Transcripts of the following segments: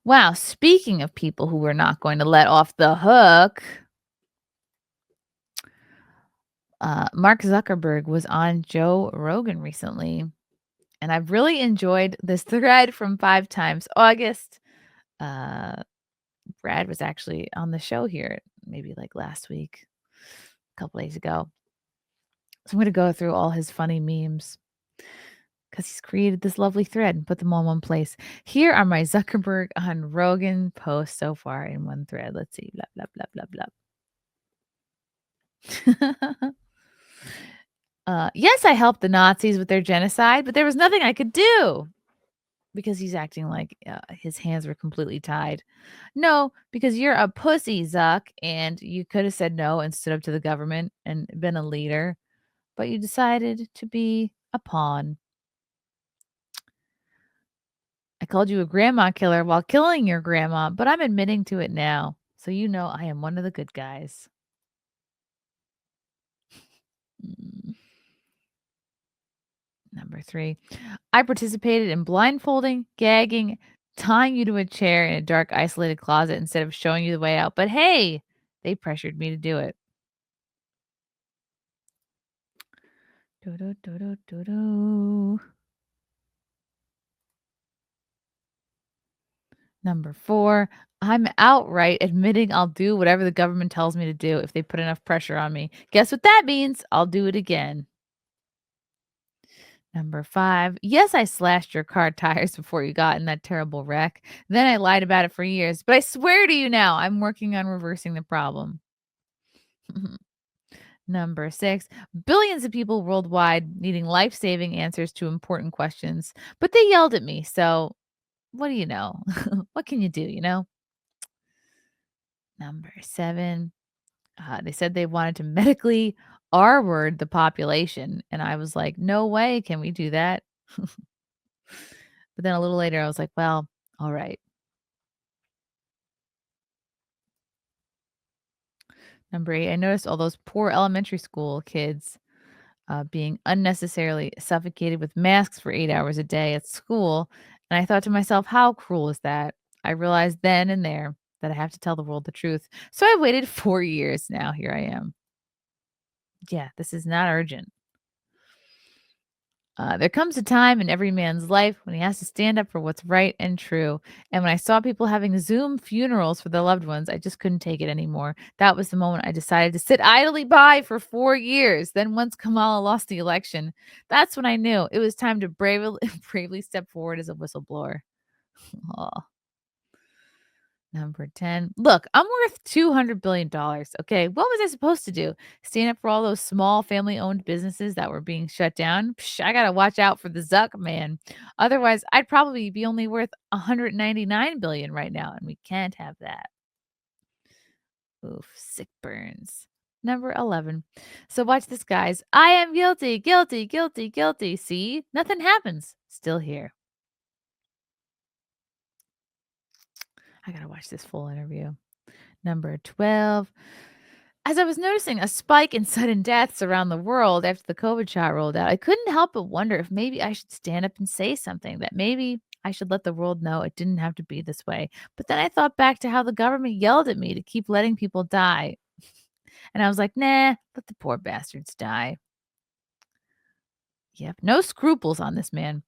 Wow, speaking of people who we're not going to let off the hook, Mark Zuckerberg was on Joe Rogan recently, and I've really enjoyed this thread from 5 times August. Uh, Brad was actually on the show here maybe like last week, a couple days ago. So I'm gonna go through all his funny memes because he's created this lovely thread and put them all in one place. Here are my Zuckerberg on Rogan posts so far in one thread. Let's see. Blah, blah, blah, blah, blah. Yes, I helped the Nazis with their genocide, but there was nothing I could do because he's acting like his hands were completely tied. No, because you're a pussy, Zuck, and you could have said no and stood up to the government and been a leader, but you decided to be a pawn. I called you a grandma killer while killing your grandma, but I'm admitting to it now. So you know I am one of the good guys. Mm. Number 3. I participated in blindfolding, gagging, tying you to a chair in a dark, isolated closet instead of showing you the way out. But hey, they pressured me to do it. Do-do-do-do-do-do. Number 4. I'm outright admitting I'll do whatever the government tells me to do if they put enough pressure on me. Guess what that means? I'll do it again. Number 5. Yes, I slashed your car tires before you got in that terrible wreck. Then I lied about it for years. But I swear to you now, I'm working on reversing the problem. Number 6. Billions of people worldwide needing life saving answers to important questions. But they yelled at me. So what do you know? What can you do, you know? Number 7. They said they wanted to medically R word the population. And I was like, no way can we do that. But then a little later, I was like, well, all right. Number 8, I noticed all those poor elementary school kids being unnecessarily suffocated with masks for 8 hours a day at school. And I thought to myself, how cruel is that? I realized then and there that I have to tell the world the truth. So I waited 4 years. Now here I am. Yeah, this is not urgent. There comes a time in every man's life when he has to stand up for what's right and true. And when I saw people having Zoom funerals for their loved ones, I just couldn't take it anymore. That was the moment I decided to sit idly by for 4 years. Then, once Kamala lost the election, that's when I knew it was time to bravely, bravely step forward as a whistleblower. Aw. Number 10. Look, I'm worth $200 billion. Okay. What was I supposed to do? Stand up for all those small family owned businesses that were being shut down? Psh, I got to watch out for the Zuck man. Otherwise, I'd probably be only worth 199 billion right now. And we can't have that. Oof. Sick burns. Number 11. So watch this, guys. I am guilty, guilty, guilty, guilty. See, nothing happens. Still here. I got to watch this full interview. Number 12. As I was noticing a spike in sudden deaths around the world after the COVID shot rolled out, I couldn't help but wonder if maybe I should stand up and say something, that maybe I should let the world know it didn't have to be this way. But then I thought back to how the government yelled at me to keep letting people die. And I was like, nah, let the poor bastards die. Yep, no scruples on this man.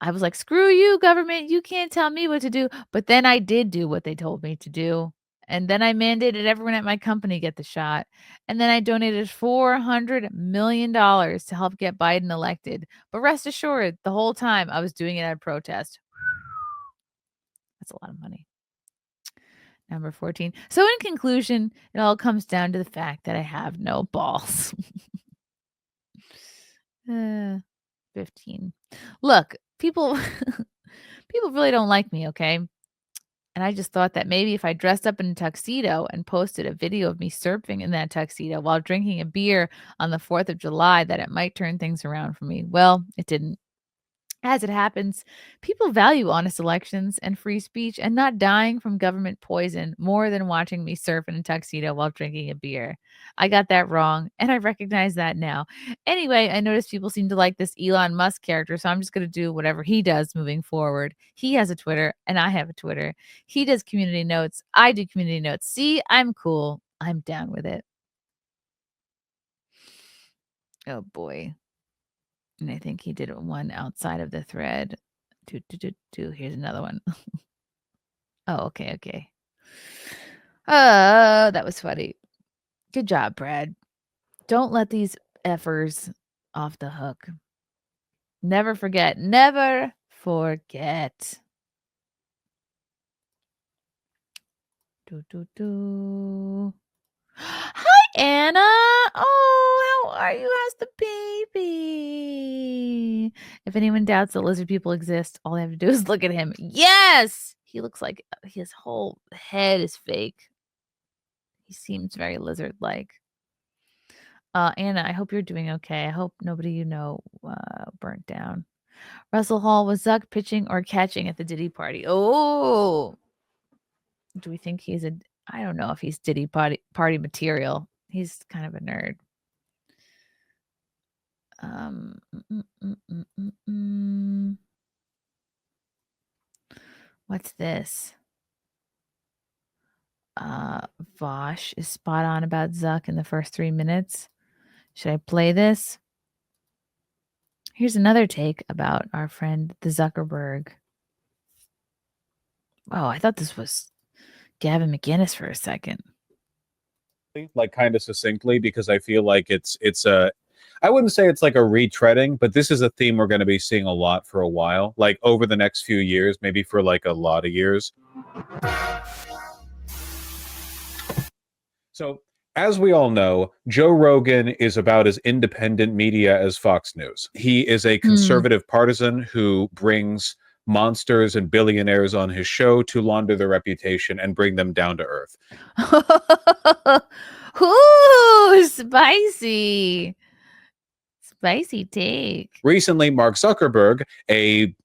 I was like, screw you, government. You can't tell me what to do. But then I did do what they told me to do. And then I mandated everyone at my company get the shot. And then I donated $400 million to help get Biden elected. But rest assured, the whole time I was doing it out of protest. That's a lot of money. Number 14. So, in conclusion, it all comes down to the fact that I have no balls. 15. Look, people people really don't like me, okay? And I just thought that maybe if I dressed up in a tuxedo and posted a video of me surfing in that tuxedo while drinking a beer on the 4th of July, that it might turn things around for me. Well, it didn't. As it happens, people value honest elections and free speech and not dying from government poison more than watching me surf in a tuxedo while drinking a beer. I got that wrong, and I recognize that now. Anyway, I noticed people seem to like this Elon Musk character, so I'm just going to do whatever he does moving forward. He has a Twitter, and I have a Twitter. He does community notes. I do community notes. See, I'm cool. I'm down with it. Oh boy. And I think he did one outside of the thread. Here's another one. Oh, okay, okay. That was funny. Good job, Brad. Don't let these effers off the hook. Never forget. Never forget. Hi, Anna. Oh, how are you? How's the baby? If anyone doubts that lizard people exist, all they have to do is look at him. Yes! He looks like his whole head is fake. He seems very lizard-like. Anna, I hope you're doing okay. I hope nobody you know burnt down. Russell Hall, was Zuck pitching or catching at the Diddy party? Oh! Do we think he's a... I don't know if he's Diddy party material. He's kind of a nerd. What's this? Vosh is spot on about Zuck in the first 3 minutes. Should I play this? Here's another take about our friend, the Zuckerberg. Oh, I thought this was Gavin McInnes for a second. Like kind of succinctly, because I feel like it's a, I wouldn't say it's like a retreading, but this is a theme we're going to be seeing a lot for a while, like over the next few years, maybe for like a lot of years. So, as we all know, Joe Rogan is about as independent media as Fox News. He is a conservative partisan who brings monsters and billionaires on his show to launder their reputation and bring them down to earth. Ooh, spicy. Spicy take. Recently, Mark Zuckerberg, a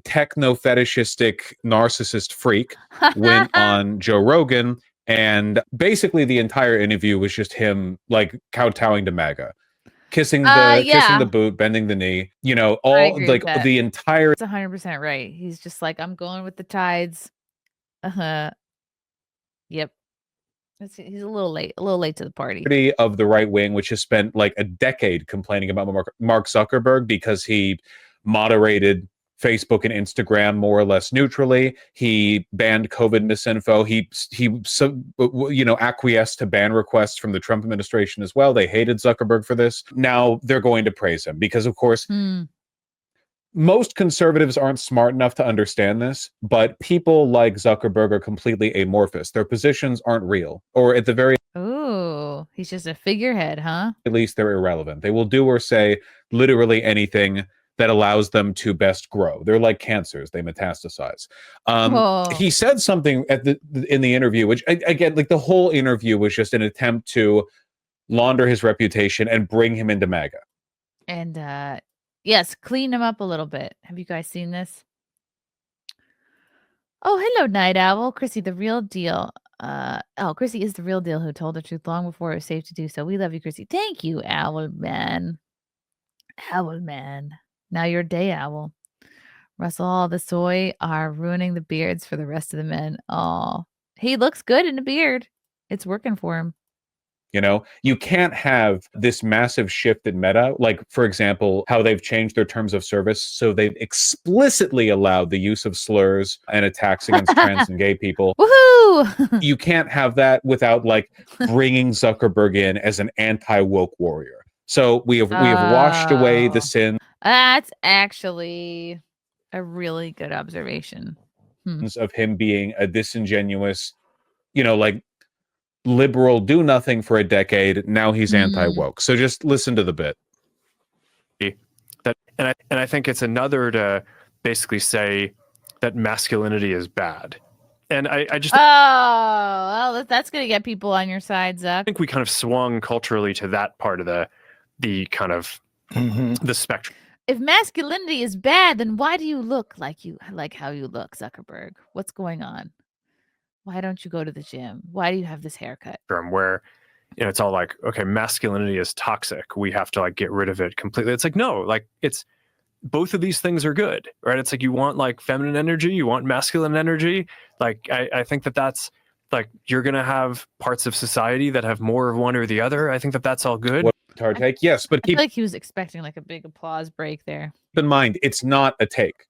techno-fetishistic narcissist freak, went on Joe Rogan, and basically the entire interview was just him like kowtowing to MAGA. Kissing the boot, bending the knee, you know, all like the entire... It's 100% right. He's just like, I'm going with the tides. Yep. He's a little late to the party. Of the right wing, which has spent like a decade complaining about Mark Zuckerberg because he moderated Facebook and Instagram more or less neutrally. He banned COVID misinfo. He acquiesced to ban requests from the Trump administration as well. They hated Zuckerberg for this. Now they're going to praise him because, of course, most conservatives aren't smart enough to understand this, but people like Zuckerberg are completely amorphous. Their positions aren't real, or at the very... Ooh, he's just a figurehead, huh? At least they're irrelevant. They will do or say literally anything that allows them to best grow. They're like cancers. They metastasize. He said something in the interview, which again, like the whole interview was just an attempt to launder his reputation and bring him into MAGA. And yes, clean him up a little bit. Have you guys seen this? Oh, hello, Night Owl. Chrissie, the real deal. Chrissie is the real deal who told the truth long before it was safe to do so. We love you, Chrissie. Thank you, Owl Man. Owl Man. Now you're day owl. Russell, all the soy are ruining the beards for the rest of the men. Oh, he looks good in a beard. It's working for him. You know, you can't have this massive shift in Meta, like, for example, how they've changed their terms of service. So they've explicitly allowed the use of slurs and attacks against trans and gay people. Woohoo! You can't have that without like bringing Zuckerberg in as an anti-woke warrior. So we have washed away the sin. That's actually a really good observation. Of him being a disingenuous, like liberal do nothing for a decade. Now he's anti-woke. So just listen to the bit. And I think it's another to basically say that masculinity is bad. And I just well, that's gonna get people on your side, Zuck. I think we kind of swung culturally to that part of the kind of the spectrum. if masculinity is bad, then why do you look like how you look, Zuckerberg? What's going on? Why don't you go to the gym? Why do you have this haircut? From where, you know, it's all like, okay, masculinity is toxic. We have to like get rid of it completely. It's like, no, like it's both of these things are good, right? It's like you want like feminine energy, you want masculine energy. Like I think that that's like you're gonna have parts of society that have more of one or the other. I think that that's all good. What our take? Yes, but I keep feel like he was expecting like a big applause break there. in mind, it's not a take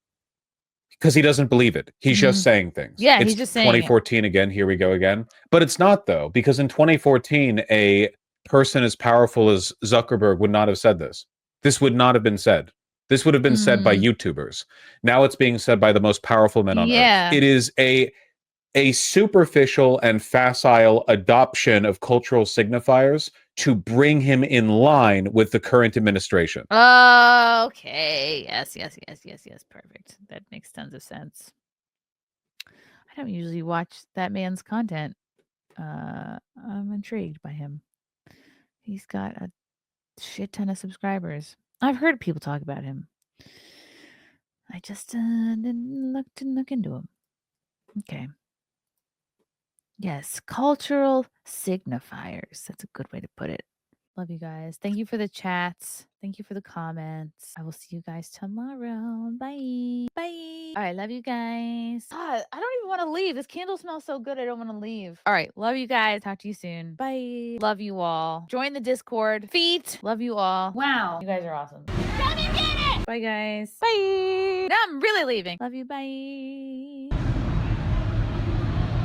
because he doesn't believe it. He's just saying things. Yeah, it's he's just saying it. 2014 again. Here we go again. But it's not though, because in 2014, a person as powerful as Zuckerberg would not have said this. This would not have been said. This would have been said by YouTubers. Now it's being said by the most powerful men on earth. It is a superficial and facile adoption of cultural signifiers to bring him in line with the current administration. Okay. Yes. Perfect. That makes tons of sense. I don't usually watch that man's content. I'm intrigued by him. He's got a shit ton of subscribers. I've heard people talk about him. I just didn't look into him. Okay. Yes, cultural signifiers. That's a good way to put it. Love you guys. Thank you for the chats. Thank you for the comments. I will see you guys tomorrow. Bye. Bye. All right. Love you guys. God, I don't even want to leave. This candle smells so good. I don't want to leave. All right. Love you guys. Talk to you soon. Bye. Love you all. Join the Discord. Feet. Love you all. Wow. You guys are awesome. Come and get it. Bye, guys. Bye. Now I'm really leaving. Love you. Bye.